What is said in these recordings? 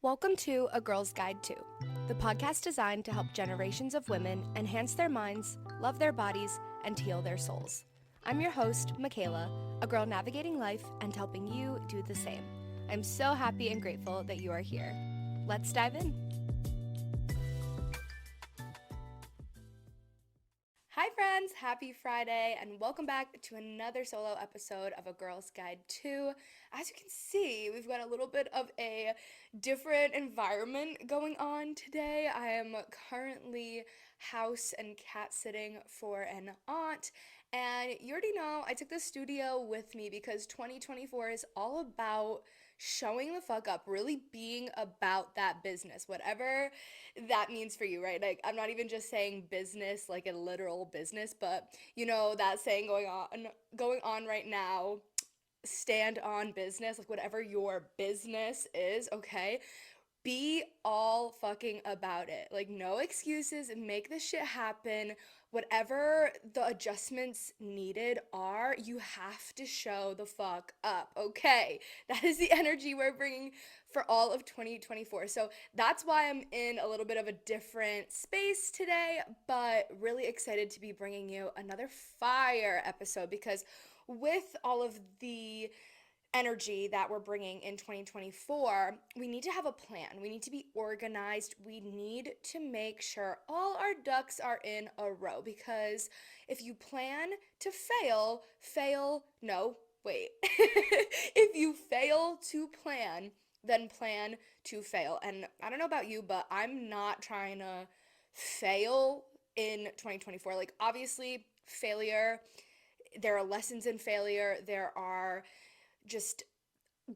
Welcome to A Girl's Guide to, the podcast designed to help generations of women enhance their minds, love their bodies, and heal their souls. I'm your host, Michaela, a girl navigating life and helping you do the same. I'm so happy and grateful that you are here. Let's dive in. Hi friends, happy Friday, and welcome back to another solo episode of A Girl's Guide to. As you can see, we've got a little bit of a different environment going on today. I am currently house and cat sitting for an aunt, and you already know I took the studio with me because 2024 is all about showing the fuck up, really being about that business, whatever that means for you, right? Like, I'm not even just saying business like a literal business, but you know that saying going on right now, stand on business, like whatever your business is, okay? Be all fucking about it. Like, no excuses, make this shit happen. Whatever the adjustments needed are, you have to show the fuck up, okay? That is the energy we're bringing for all of 2024. So that's why I'm in a little bit of a different space today, but really excited to be bringing you another fire episode because with all of the energy that we're bringing in 2024, we need to have a plan. We need to be organized. We need to make sure all our ducks are in a row because if you plan to no, wait. If you fail to plan, then plan to fail. And I don't know about you, but I'm not trying to fail in 2024. Like, obviously, failure, there are lessons in failure. There are just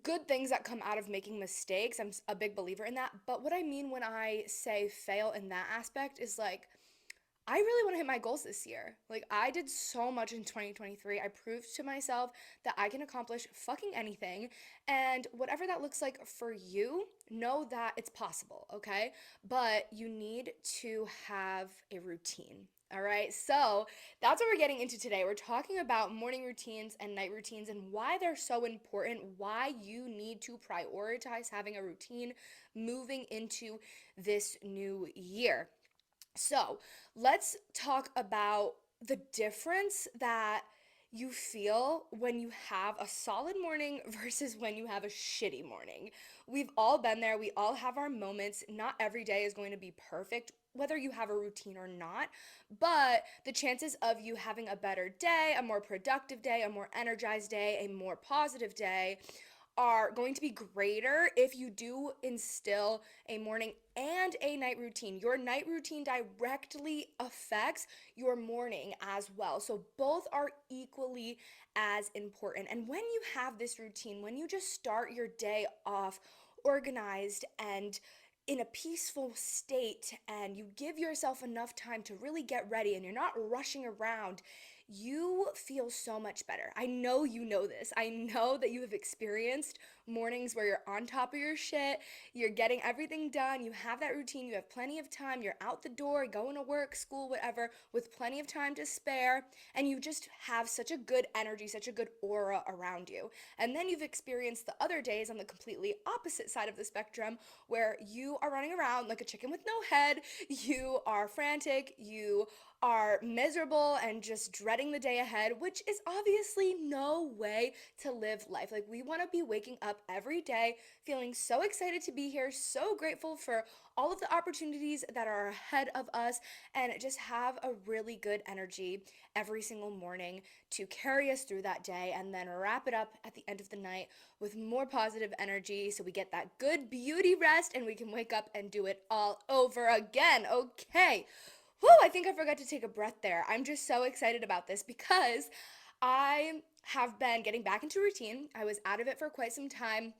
good things that come out of making mistakes. I'm a big believer in that. But what I mean when I say fail in that aspect is like, I really want to hit my goals this year. Like, I did so much in 2023. I proved to myself that I can accomplish fucking anything. And whatever that looks like for you, know that it's possible, okay? But you need to have a routine. All right, so that's what we're getting into today. We're talking about morning routines and night routines and why they're so important, why you need to prioritize having a routine moving into this new year. So, let's talk about the difference that you feel when you have a solid morning versus when you have a shitty morning. We've all been there. We all have our moments. Not every day is going to be perfect, whether you have a routine or not. But the chances of you having a better day, a more productive day, a more energized day, a more positive day are going to be greater if you do instill a morning and a night routine. Your night routine directly affects your morning as well. So both are equally as important. And when you have this routine, when you just start your day off organized and in a peaceful state and you give yourself enough time to really get ready and you're not rushing around, you feel so much better. I know you know this. I know that you have experienced mornings where you're on top of your shit, you're getting everything done, you have that routine, you have plenty of time, you're out the door, going to work, school, whatever, with plenty of time to spare, and you just have such a good energy, such a good aura around you. And then you've experienced the other days on the completely opposite side of the spectrum where you are running around like a chicken with no head, you are frantic, you are miserable and just dreading the day ahead, which is obviously no way to live life. Like, we want to be waking up every day feeling so excited to be here, so grateful for all of the opportunities that are ahead of us, and just have a really good energy every single morning to carry us through that day and then wrap it up at the end of the night with more positive energy so we get that good beauty rest and we can wake up and do it all over again. Okay. Whew, I think I forgot to take a breath there. I'm just so excited about this because I have been getting back into routine. I was out of it for quite some time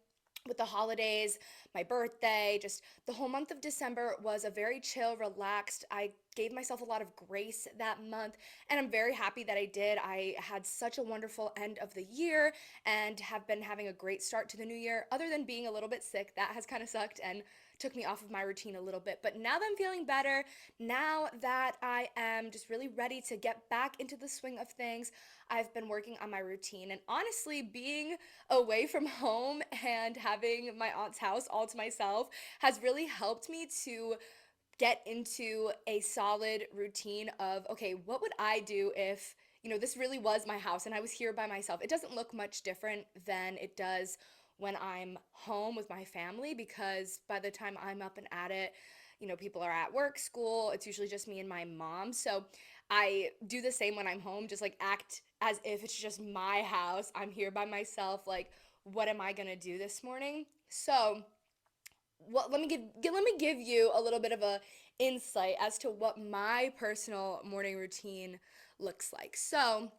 with the holidays, my birthday, just the whole month of December was a very chill, relaxed. I gave myself a lot of grace that month, and I'm very happy that I did. I had such a wonderful end of the year and have been having a great start to the new year, other than being a little bit sick. That has kind of sucked and took me off of my routine a little bit. But now that I'm feeling better, now that I am just really ready to get back into the swing of things, I've been working on my routine. And honestly, being away from home and having my aunt's house all to myself has really helped me to get into a solid routine of, okay, what would I do if, this really was my house and I was here by myself? It doesn't look much different than it does when I'm home with my family, because by the time I'm up and at it, people are at work, school, it's usually just me and my mom. So I do the same when I'm home, just like act as if it's just my house. I'm here by myself. Like, what am I gonna do this morning? So, let me give you a little bit of a insight as to what my personal morning routine looks like. So,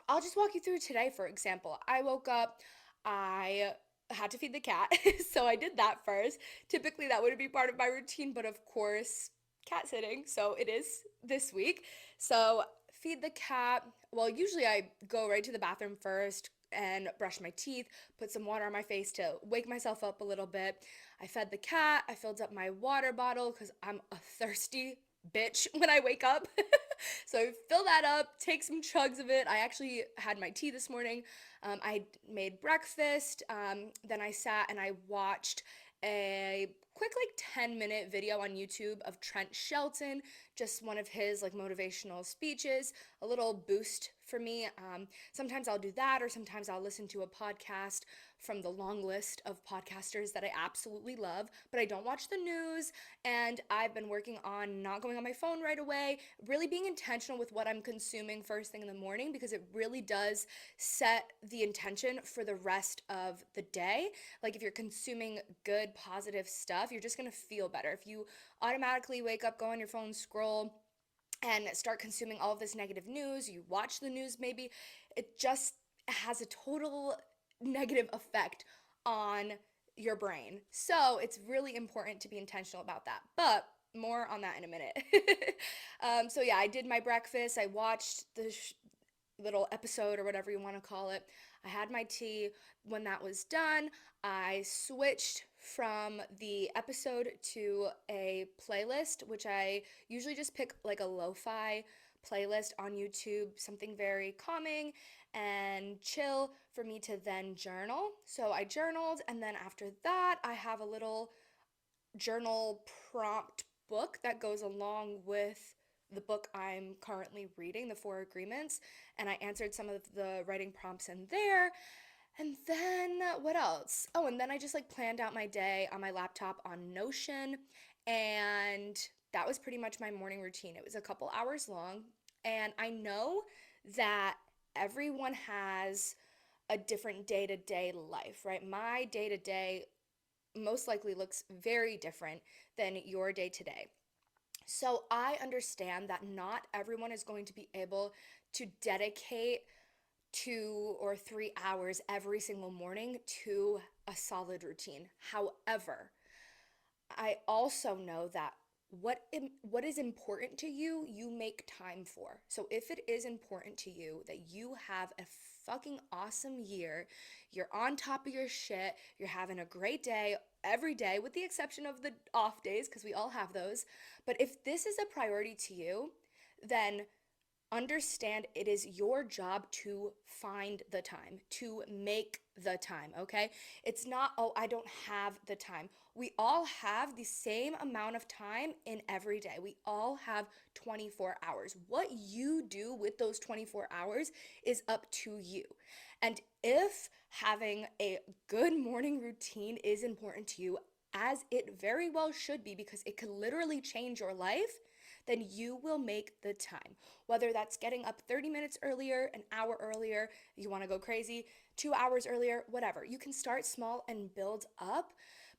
I'll just walk you through today, for example. I woke up, I had to feed the cat, so I did that first. Typically, that wouldn't be part of my routine, but of course, cat sitting, so it is this week. So, feed the cat. Well, usually I go right to the bathroom first and brush my teeth, put some water on my face to wake myself up a little bit. I fed the cat, I filled up my water bottle because I'm a thirsty bitch when I wake up. So I fill that up, take some chugs of it. I actually had my tea this morning. I made breakfast. Then I sat and I watched a quick, like, 10-minute video on YouTube of Trent Shelton, just one of his like motivational speeches, a little boost for me. Sometimes I'll do that, or sometimes I'll listen to a podcast from the long list of podcasters that I absolutely love, but I don't watch the news. And I've been working on not going on my phone right away, really being intentional with what I'm consuming first thing in the morning, because it really does set the intention for the rest of the day. Like, if you're consuming good, positive stuff, you're just gonna feel better. If you automatically wake up, go on your phone, scroll, and start consuming all of this negative news, you watch the news maybe, it just has a total negative effect on your brain. So it's really important to be intentional about that. But more on that in a minute. So yeah, I did my breakfast. I watched the little episode or whatever you want to call it. I had my tea. When that was done, I switched from the episode to a playlist, which I usually just pick like a lo-fi playlist on YouTube, something very calming and chill for me to then journal. So I journaled, and then after that, I have a little journal prompt book that goes along with the book I'm currently reading, The Four Agreements, and I answered some of the writing prompts in there. And then what else? Oh, and then I just like planned out my day on my laptop on Notion, and that was pretty much my morning routine. It was a couple hours long, and I know that everyone has a different day-to-day life, right? My day-to-day most likely looks very different than your day-to-day. So I understand that not everyone is going to be able to dedicate 2 or 3 hours every single morning to a solid routine. However, I also know that what is important to you, you make time for. So if it is important to you that you have a fucking awesome year, you're on top of your shit, you're having a great day every day, with the exception of the off days, because we all have those. But if this is a priority to you, then understand it is your job to find the time, to make the time, okay? It's not, oh, I don't have the time. We all have the same amount of time in every day. We all have 24 hours. What you do with those 24 hours is up to you. And if having a good morning routine is important to you, as it very well should be, because it could literally change your life, then you will make the time. Whether that's getting up 30 minutes earlier, an hour earlier, you want to go crazy, 2 hours earlier, whatever. You can start small and build up,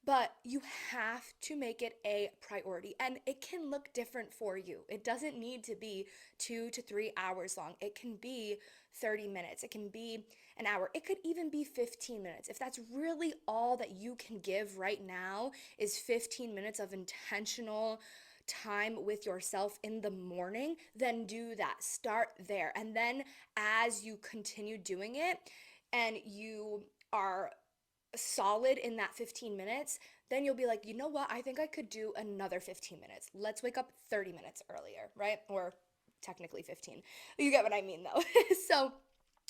but you have to make it a priority. And it can look different for you. It doesn't need to be 2 to 3 hours long. It can be 30 minutes. It can be an hour. It could even be 15 minutes. If that's really all that you can give right now, is 15 minutes of intentional time with yourself in the morning, then do that. Start there. And then as you continue doing it and you are solid in that 15 minutes, then you'll be like, you know what? I think I could do another 15 minutes. Let's wake up 30 minutes earlier, right? Or technically 15. You get what I mean, though. So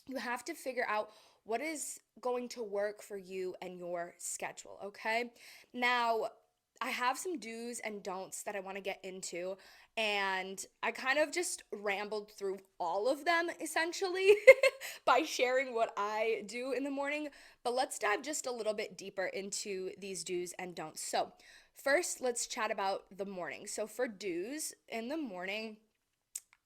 You have to figure out what is going to work for you and your schedule, okay? Now, I have some do's and don'ts that I want to get into, and I kind of just rambled through all of them essentially by sharing what I do in the morning. But let's dive just a little bit deeper into these do's and don'ts. So, first, let's chat about the morning. So, for do's in the morning,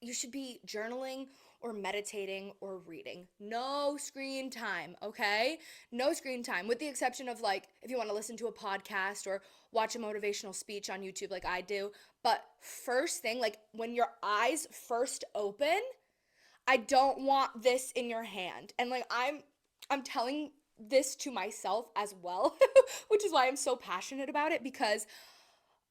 you should be journaling or meditating or reading. No screen time, okay? No screen time, with the exception of like if you want to listen to a podcast or watch a motivational speech on YouTube like I do. But first thing, like when your eyes first open, I don't want this in your hand. And like I'm telling this to myself as well, which is why I'm so passionate about it because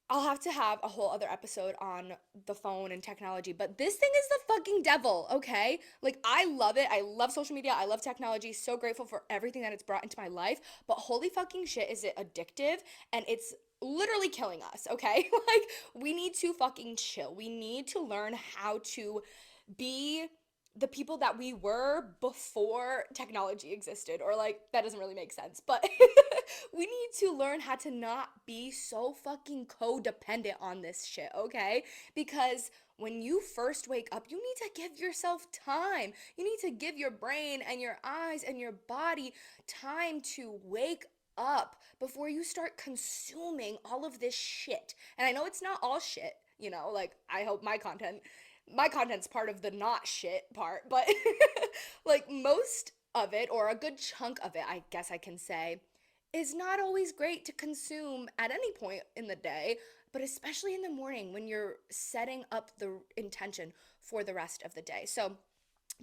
I'll have to have a whole other episode on the phone and technology, but this thing is the fucking devil, okay? Like, I love it. I love social media. I love technology. So grateful for everything that it's brought into my life. But holy fucking shit, is it addictive and it's literally killing us, okay? Like, we need to fucking chill. We need to learn how to be the people that we were before technology existed, or like that doesn't really make sense, but we need to learn how to not be so fucking codependent on this shit, okay? Because when you first wake up, you need to give yourself time. You need to give your brain and your eyes and your body time to wake up before you start consuming all of this shit. And I know it's not all shit, you know, like I hope my content's part of the not shit part, but like most of it, or a good chunk of it, I guess I can say, is not always great to consume at any point in the day, but especially in the morning when you're setting up the intention for the rest of the day. So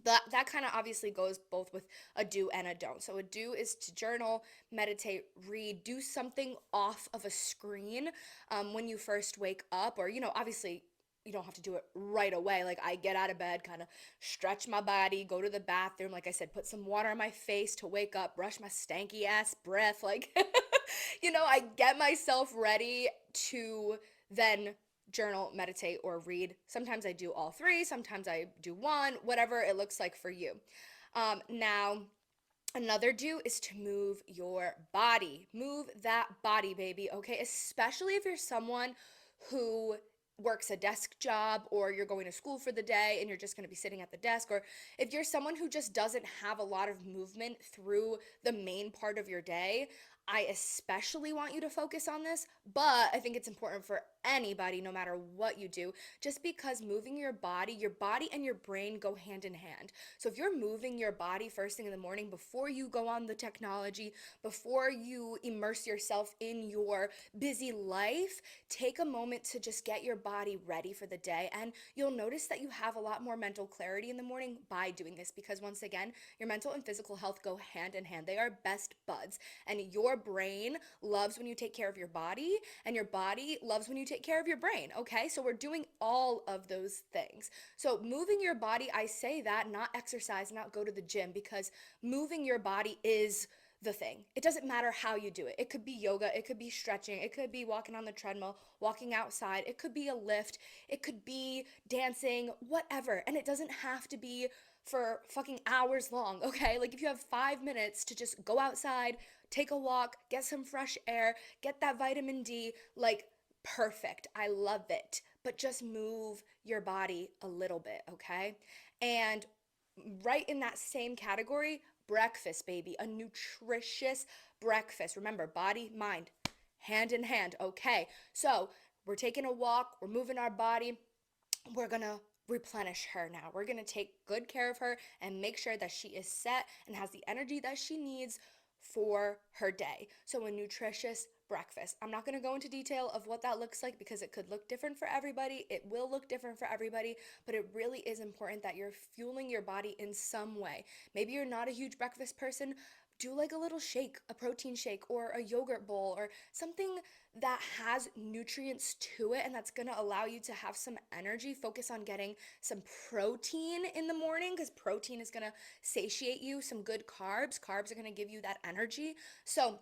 that kind of obviously goes both with a do and a don't. So a do is to journal, meditate, read, do something off of a screen when you first wake up, or obviously you don't have to do it right away. Like I get out of bed, kind of stretch my body, go to the bathroom, like I said, put some water on my face to wake up, brush my stanky ass breath, like I get myself ready to then journal, meditate, or read. Sometimes I do all three, sometimes I do one, whatever it looks like for you. Now, another do is to move your body. Move that body, baby, okay? Especially if you're someone who works a desk job, or you're going to school for the day and you're just going to be sitting at the desk, or if you're someone who just doesn't have a lot of movement through the main part of your day, I especially want you to focus on this, but I think it's important for anybody, no matter what you do, just because moving your body and your brain go hand in hand. So if you're moving your body first thing in the morning before you go on the technology, before you immerse yourself in your busy life, take a moment to just get your body ready for the day. And you'll notice that you have a lot more mental clarity in the morning by doing this, because once again, your mental and physical health go hand in hand. They are best buds. And your brain loves when you take care of your body, and your body loves when you take care of your brain, okay? So we're doing all of those things. So moving your body, I say that, not exercise, not go to the gym, because moving your body is the thing. It doesn't matter how you do it. It could be yoga, it could be stretching, it could be walking on the treadmill, walking outside, it could be a lift, it could be dancing, whatever. And it doesn't have to be for fucking hours long, okay? Like if you have 5 minutes to just go outside, take a walk, get some fresh air, get that vitamin D, like perfect. I love it. But just move your body a little bit, okay? And right in that same category, breakfast, baby, a nutritious breakfast. Remember, body, mind, hand in hand, okay? So we're taking a walk, we're moving our body, we're gonna replenish her now. We're gonna take good care of her and make sure that she is set and has the energy that she needs for her day. So, a nutritious breakfast. I'm not gonna go into detail of what that looks like because it could look different for everybody. It will look different for everybody, but it really is important that you're fueling your body in some way. Maybe you're not a huge breakfast person. Do like a little shake, a protein shake, or a yogurt bowl, or something that has nutrients to it and that's going to allow you to have some energy. Focus on getting some protein in the morning, because protein is going to satiate you. Some good carbs are going to give you that energy. So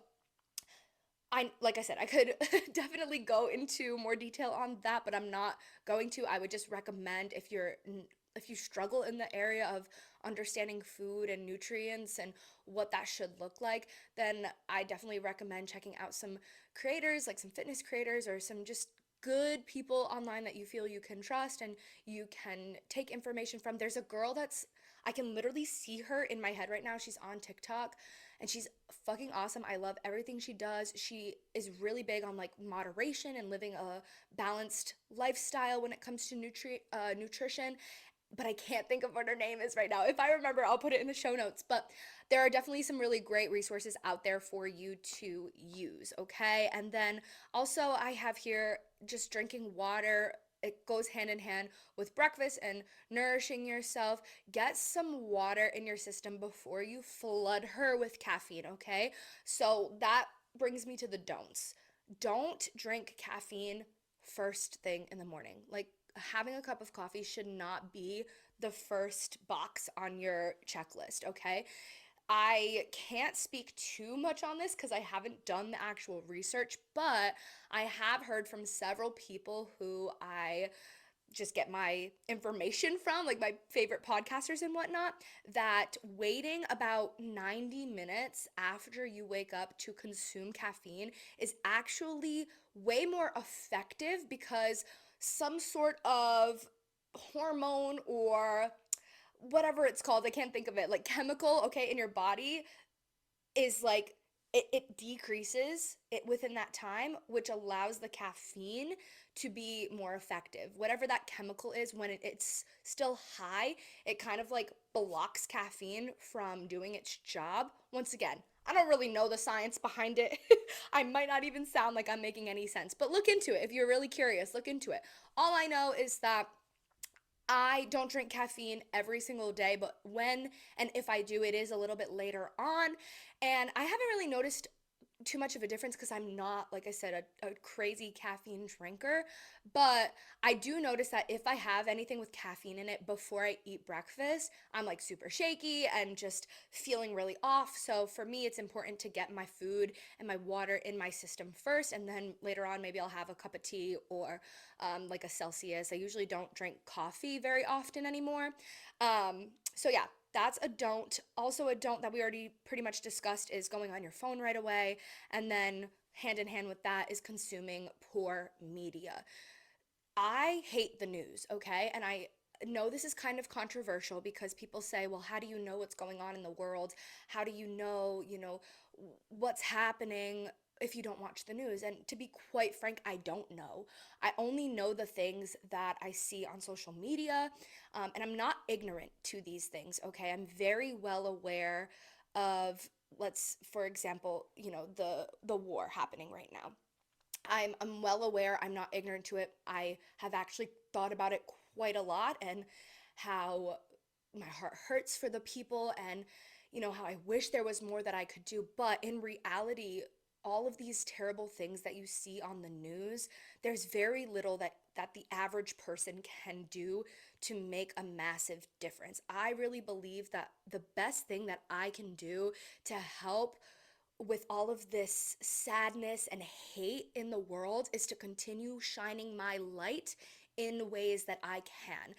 like I said, I could definitely go into more detail on that, but I'm not going to. I would just recommend, if you struggle in the area of understanding food and nutrients and what that should look like, then I definitely recommend checking out some creators, like some fitness creators or some just good people online that you feel you can trust and you can take information from. There's a girl that's I can literally see her in my head right now. She's on TikTok and she's fucking awesome. I love everything she does. She is really big on like moderation and living a balanced lifestyle when it comes to nutrition, but I can't think of what her name is right now. If I remember, I'll put it in the show notes. But there are definitely some really great resources out there for you to use, okay? And then also, I have here just drinking water. It goes hand in hand with breakfast and nourishing yourself. Get some water in your system before you flood her with caffeine, okay? So that brings me to the don'ts. Don't drink caffeine first thing in the morning. Like, having a cup of coffee should not be the first box on your checklist, okay? I can't speak too much on this because I haven't done the actual research, but I have heard from several people who I just get my information from, like my favorite podcasters and whatnot, that waiting about 90 minutes after you wake up to consume caffeine is actually way more effective because some sort of hormone or whatever it's called, I can't think of it, like chemical, okay, in your body is like it decreases it within that time, which allows the caffeine to be more effective. Whatever that chemical is, when it's still high, it kind of like blocks caffeine from doing its job. Once again, I don't really know the science behind it. I might not even sound like I'm making any sense, but look into it. If you're really curious, look into it. All I know is that I don't drink caffeine every single day, but when and if I do, it is a little bit later on. And I haven't really noticed too much of a difference because I'm not, like I said, a crazy caffeine drinker. But I do notice that if I have anything with caffeine in it before I eat breakfast, I'm like super shaky and just feeling really off. So for me, it's important to get my food and my water in my system first. And then later on, maybe I'll have a cup of tea or like a Celsius. I usually don't drink coffee very often anymore. So yeah, that's a don't. Also, a don't that we already pretty much discussed is going on your phone right away. And then, hand in hand with that, is consuming poor media. I hate the news, okay? And I know this is kind of controversial because people say, well, how do you know what's going on in the world? How do you know, what's happening if you don't watch the news? And to be quite frank, I don't know. I only know the things that I see on social media, and I'm not ignorant to these things, okay? I'm very well aware of, let's, for example, the war happening right now. I'm well aware, I'm not ignorant to it. I have actually thought about it quite a lot and how my heart hurts for the people and how I wish there was more that I could do. But in reality, all of these terrible things that you see on the news, there's very little that the average person can do to make a massive difference. I really believe that the best thing that I can do to help with all of this sadness and hate in the world is to continue shining my light in ways that I can.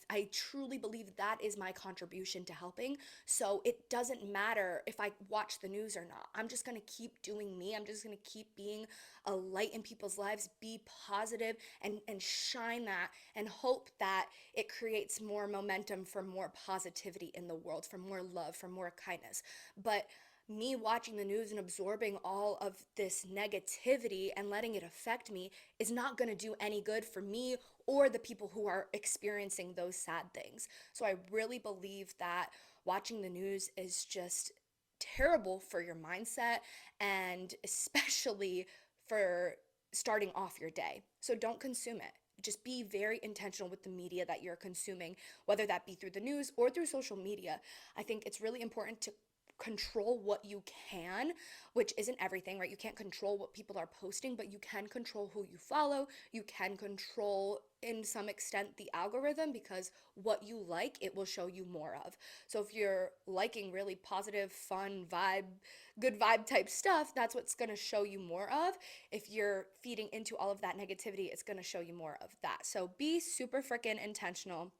I truly believe that is my contribution to helping. So it doesn't matter if I watch the news or not. I'm just going to keep doing me. I'm just going to keep being a light in people's lives, be positive and shine that and hope that it creates more momentum for more positivity in the world, for more love, for more kindness. But me watching the news and absorbing all of this negativity and letting it affect me is not going to do any good for me or the people who are experiencing those sad things. So I really believe that watching the news is just terrible for your mindset and especially for starting off your day. So don't consume it. Just be very intentional with the media that you're consuming, whether that be through the news or through social media. I think it's really important to control what you can, which isn't everything, right? You can't control what people are posting, but you can control who you follow. You can control, in some extent, the algorithm because what you like, it will show you more of. So if you're liking really positive, fun, good vibe type stuff, that's what's going to show you more of. If you're feeding into all of that negativity, it's going to show you more of that. So be super freaking intentional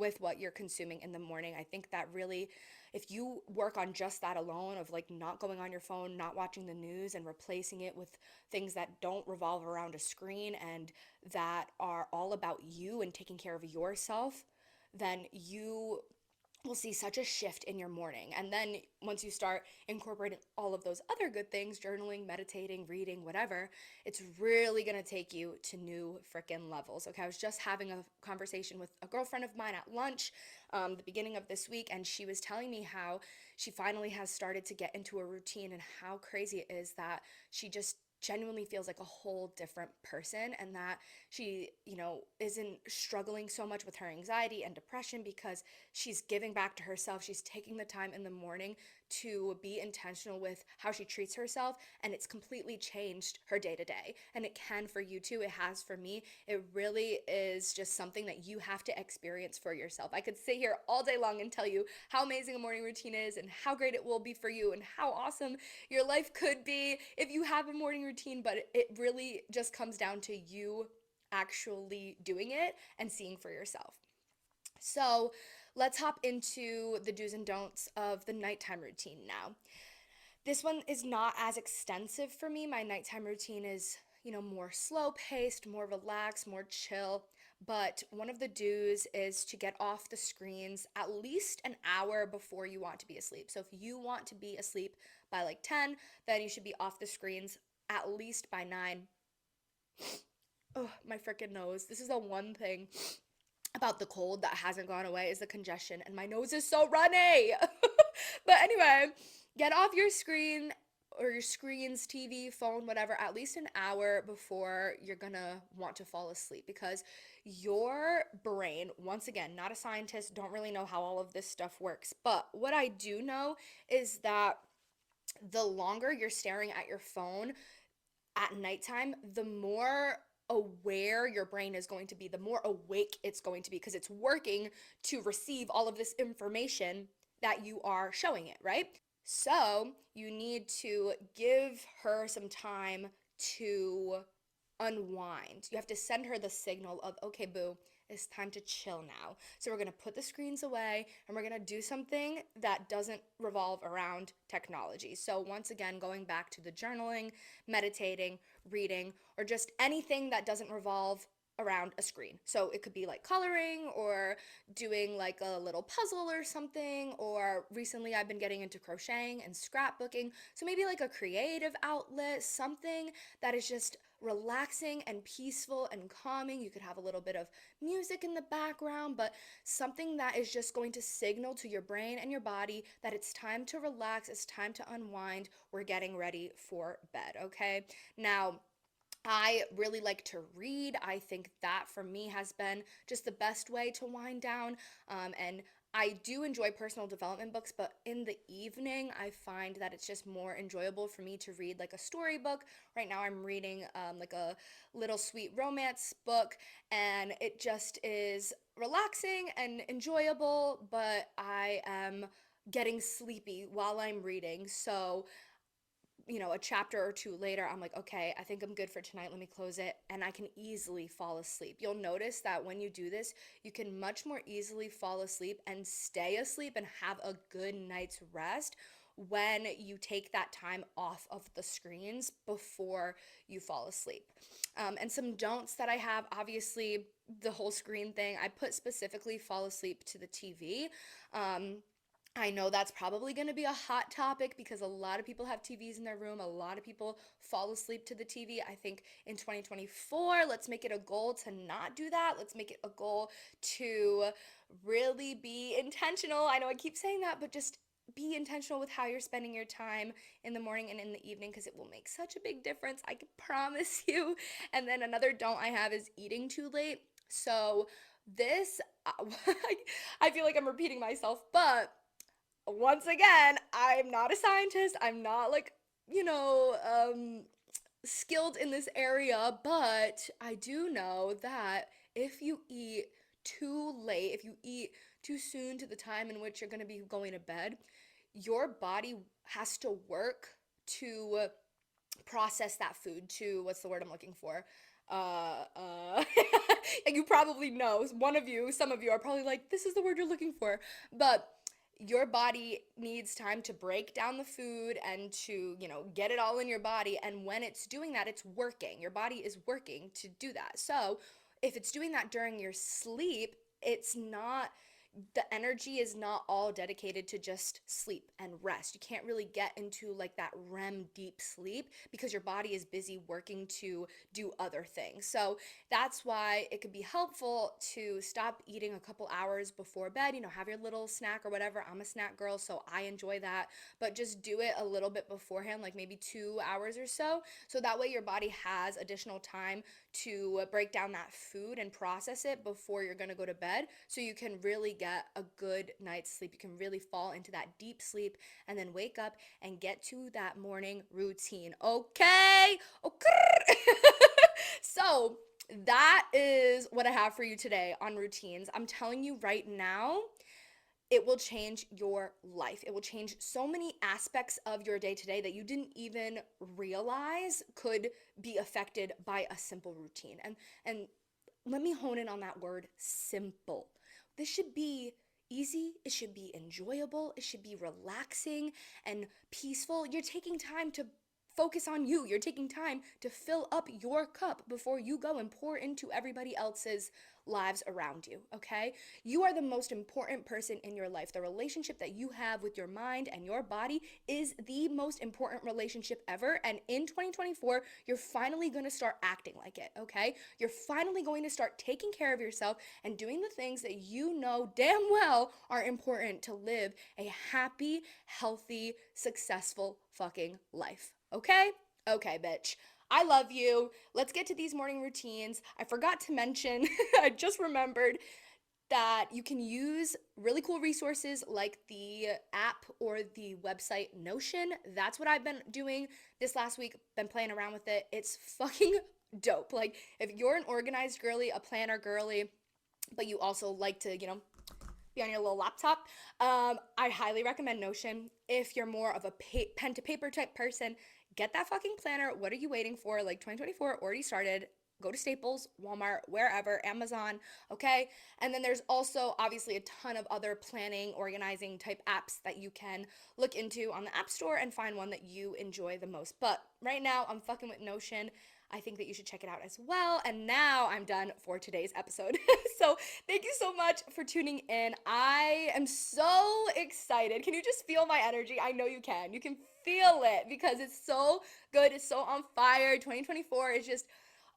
with what you're consuming in the morning. I think that really, if you work on just that alone, of like not going on your phone, not watching the news, and replacing it with things that don't revolve around a screen and that are all about you and taking care of yourself, then you will see such a shift in your morning. And then once you start incorporating all of those other good things, journaling, meditating, reading, whatever, it's really gonna take you to new freaking levels. Okay, I was just having a conversation with a girlfriend of mine at lunch the beginning of this week, and she was telling me how she finally has started to get into a routine and how crazy it is that she just genuinely feels like a whole different person, and that she, isn't struggling so much with her anxiety and depression because she's giving back to herself. She's taking the time in the morning to be intentional with how she treats herself, and it's completely changed her day to day. And it can for you too. It has for me. It really is just something that you have to experience for yourself. I could sit here all day long and tell you how amazing a morning routine is and how great it will be for you and how awesome your life could be if you have a morning routine, but it really just comes down to you actually doing it and seeing for yourself. So let's hop into the do's and don'ts of the nighttime routine now. This one is not as extensive for me. My nighttime routine is, more slow paced, more relaxed, more chill. But one of the do's is to get off the screens at least an hour before you want to be asleep. So if you want to be asleep by like 10, then you should be off the screens at least by 9. Oh, my freaking nose. This is the one thing about the cold that hasn't gone away, is the congestion, and my nose is so runny. But anyway, get off your screen or your screens, TV, phone, whatever, at least an hour before you're gonna want to fall asleep, because your brain, once again, not a scientist, don't really know how all of this stuff works, but what I do know is that the longer you're staring at your phone at nighttime, the more aware your brain is going to be, the more awake it's going to be, because it's working to receive all of this information that you are showing it, right? So you need to give her some time to unwind. You have to send her the signal of, okay, boo, it's time to chill now. So we're gonna put the screens away and we're gonna do something that doesn't revolve around technology. So once again, going back to the journaling, meditating, reading, or just anything that doesn't revolve around a screen. So it could be like coloring or doing like a little puzzle or something, or recently I've been getting into crocheting and scrapbooking. So maybe like a creative outlet, something that is just relaxing and peaceful and calming. You could have a little bit of music in the background, but something that is just going to signal to your brain and your body that it's time to relax, it's time to unwind. We're getting ready for bed, okay? Now, I really like to read. I think that for me has been just the best way to wind down. And I do enjoy personal development books, but in the evening, I find that it's just more enjoyable for me to read like a storybook. Right now, I'm reading like a little sweet romance book, and it just is relaxing and enjoyable, but I am getting sleepy while I'm reading. So a chapter or two later, I'm like, okay, I think I'm good for tonight. Let me close it. And I can easily fall asleep. You'll notice that when you do this, you can much more easily fall asleep and stay asleep and have a good night's rest when you take that time off of the screens before you fall asleep. And some don'ts that I have, obviously, the whole screen thing, I put specifically fall asleep to the TV. Um, I know that's probably going to be a hot topic because a lot of people have TVs in their room. A lot of people fall asleep to the TV. I think in 2024, let's make it a goal to not do that. Let's make it a goal to really be intentional. I know I keep saying that, but just be intentional with how you're spending your time in the morning and in the evening, because it will make such a big difference. I can promise you. And then another don't I have is eating too late. So this, I feel like I'm repeating myself, but once again, I'm not a scientist. I'm not like, skilled in this area, but I do know that if you eat too late, if you eat too soon to the time in which you're going to be going to bed, your body has to work to process that food, to, what's the word I'm looking for? and you probably know, one of you, some of you are probably like, this is the word you're looking for. But your body needs time to break down the food and to, get it all in your body. And when it's doing that, it's working. Your body is working to do that. So if it's doing that during your sleep, it's not the energy is not all dedicated to just sleep and rest. You can't really get into like that REM deep sleep because your body is busy working to do other things. So that's why it could be helpful to stop eating a couple hours before bed, have your little snack or whatever. I'm a snack girl, so I enjoy that, but just do it a little bit beforehand, like maybe 2 hours or so. So that way your body has additional time to break down that food and process it before you're going to go to bed, so you can really get a good night's sleep. You can really fall into that deep sleep and then wake up and get to that morning routine. Okay? Okay. So, that is what I have for you today on routines. I'm telling you right now, it will change your life. It will change so many aspects of your day to day that you didn't even realize could be affected by a simple routine. And let me hone in on that word, simple. This should be easy, it should be enjoyable, it should be relaxing and peaceful. You're taking time to focus on you. You're taking time to fill up your cup before you go and pour into everybody else's lives around you, okay? You are the most important person in your life. The relationship that you have with your mind and your body is the most important relationship ever. And in 2024, you're finally going to start acting like it, okay? You're finally going to start taking care of yourself and doing the things that you know damn well are important to live a happy, healthy, successful fucking life, okay? Okay, bitch. I love you. Let's get to these morning routines. I forgot to mention, I just remembered that you can use really cool resources like the app or the website Notion. That's what I've been doing this last week, been playing around with it. It's fucking dope. Like, if you're an organized girly, a planner girly, but you also like to, be on your little laptop, I highly recommend Notion. If you're more of a pen to paper type person, get that fucking planner. What are you waiting for? Like, 2024 already started. Go to Staples, Walmart, wherever, Amazon, okay? And then there's also obviously a ton of other planning, organizing type apps that you can look into on the App Store and find one that you enjoy the most. But right now, I'm fucking with Notion. I think that you should check it out as well. And now I'm done for today's episode. So thank you so much for tuning in. I am so excited. Can you just feel my energy? I know you can. You can feel it because it's so good. It's so on fire. 2024 is just,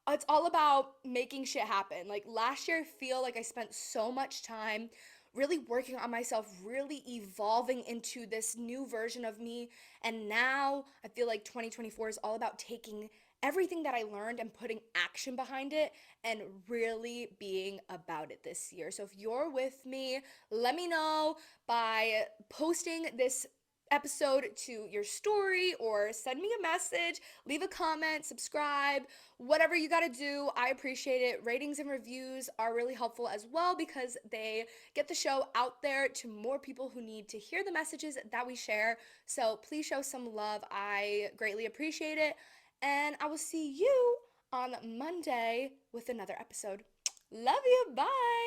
it's all about making shit happen. Like last year, I feel like I spent so much time really working on myself, really evolving into this new version of me. And now I feel like 2024 is all about taking everything that I learned and putting action behind it and really being about it this year. So if you're with me, let me know by posting this episode to your story or send me a message, leave a comment, subscribe, whatever you got to do. I appreciate it. Ratings and reviews are really helpful as well because they get the show out there to more people who need to hear the messages that we share. So please show some love. I greatly appreciate it. And I will see you on Monday with another episode. Love you. Bye.